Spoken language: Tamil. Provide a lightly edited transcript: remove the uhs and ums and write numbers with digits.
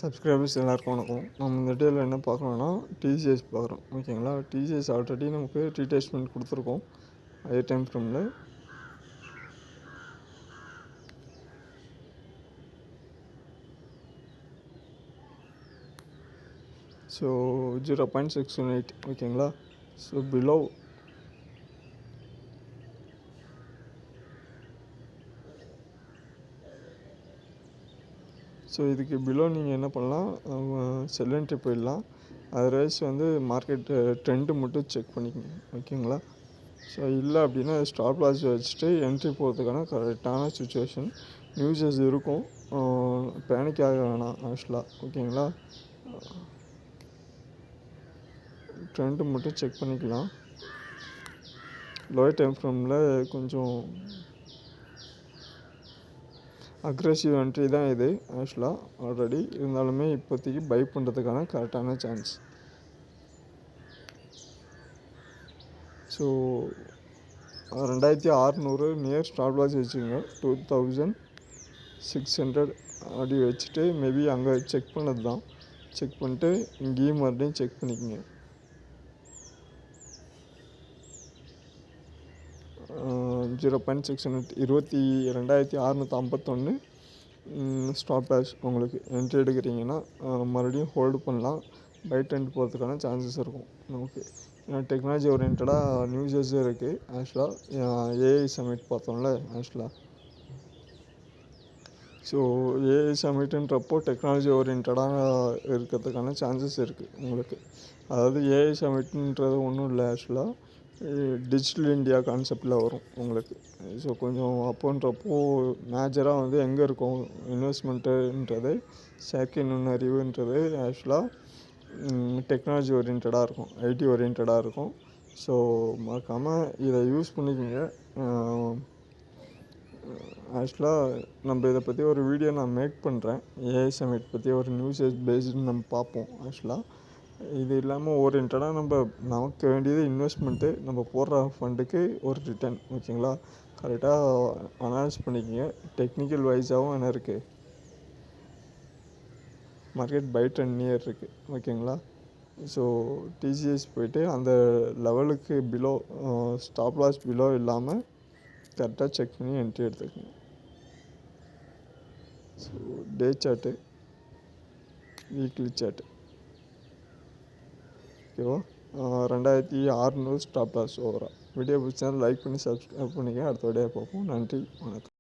சப்ஸ்கிரைபர்ஸ் எல்லாருக்கும் வணக்கம். நம்ம இந்த வீடியோவில் என்ன பார்க்கணும்னா டிசிஎஸ் பார்க்குறோம். ஓகேங்களா, டிசிஎஸ் ஆல்ரெடி நமக்கு ரீடெஸ்ட்மெண்ட் கொடுத்துருக்கோம் அதே டைம் ஃப்ரேமில். ஸோ 0.618 ஓகேங்களா. ஸோ பிலோ இதுக்கு பிலோ நீங்கள் என்ன பண்ணலாம், செல் என்ட்ரி போயிடலாம். அதர்வைஸ் மார்க்கெட்டு ட்ரெண்டு மட்டும் செக் பண்ணிக்கோங்க ஓகேங்களா. ஸோ இல்லை அப்படின்னா ஸ்டாப் லாஸ் வச்சுட்டு என்ட்ரி போகிறதுக்கான கரெக்டான சுச்சுவேஷன் நியூஸஸ் இருக்கும். பேனிக் ஆக வேணாம் ஆக்சுவலாக ஓகேங்களா. ட்ரெண்டு மட்டும் செக் பண்ணிக்கலாம். லோயர் டைம் ஃப்ரேமில் கொஞ்சம் அக்ரெசிவ் என்ட்ரி தான் இது ஆக்சுவலாக ஆல்ரெடி. இருந்தாலுமே இப்போதைக்கு பை பண்ணுறதுக்கான கரெக்டான chance. So 2600 near stop loss வச்சுக்கோங்க. 2600 அப்படி வச்சுட்டு மேபி அங்கே செக் பண்ணது தான். செக் பண்ணிட்டு இங்கேயும் மறுபடியும் செக் பண்ணிக்கோங்க. 0.600 22,651 ஸ்டாப் லாஸ். உங்களுக்கு என்ட்ரி எடுக்கிறீங்கன்னா மறுபடியும் ஹோல்டு பண்ணலாம். பை ட்ரெண்ட் போகிறதுக்கான சான்சஸ் இருக்கும் நமக்கு. ஏன்னா டெக்னாலஜி ஓரியன்டாக நியூஸஸும் இருக்குது ஆக்சுவலாக. ஏஐ சமிட் பார்த்தோம்ல ஆக்சுவலாக. ஸோ ஏஐ சமிட்டுன்றப்போ டெக்னாலஜி ஓரியன்டாக இருக்கிறதுக்கான சான்சஸ் இருக்குது உங்களுக்கு. அதாவது ஏஐ சமிட்ன்றது ஒன்றும் இல்லை ஆக்சுவலாக, டிஜிட்டல் இந்தியா கான்செப்டில் வரும் உங்களுக்கு. ஸோ கொஞ்சம் அப்போன்றப்போ மேஜராக எங்கே இருக்கும் இன்வெஸ்ட்மெண்ட்டுன்றது, செயற்கை நுண்ணறிவுன்றது ஆக்சுவலாக டெக்னாலஜி ஓரியன்டாக இருக்கும், ஐடி ஓரியன்டாக இருக்கும். ஸோ மறக்காமல் இதை யூஸ் பண்ணிக்கோங்க. ஆக்சுவலாக நம்ம இதை பற்றி ஒரு வீடியோ நான் மேக் பண்ணுறேன். ஏஐ சமிட் பற்றி ஒரு நியூஸஸ் பேஸ்டு நம்ம பார்ப்போம் ஆக்சுவலாக. இது இல்லாமல் ஓரியன்டாக நமக்கு வேண்டியது இன்வெஸ்ட்மெண்ட்டு, நம்ம போடுற ஃபண்டுக்கு ஒரு ரிட்டர்ன் ஓகேங்களா. கரெக்டாக அனலைஸ் பண்ணிக்கோங்க. டெக்னிக்கல் வைஸாகவும் என்ன இருக்குது, மார்க்கெட் பை ட்ரெண்ட் நியர் இருக்குது ஓகேங்களா. ஸோ டிசிஎஸ் போய்ட்டு அந்த லெவலுக்கு பிலோ, ஸ்டாப் லாஸ் பிலோ இல்லாமல் கரெக்டாக செக் பண்ணி என்ட்ரி எடுத்துக்கோங்க. So day chart, weekly chart ஓகேவா. 2600 ஸ்டாப் லாஸ் ஓவராக. வீடியோ பிடிச்சா லைக் பண்ணி சப்ஸ்கிரைப் பண்ணிக்க. அடுத்த வீடியோ பார்ப்போம். நன்றி, வணக்கம்.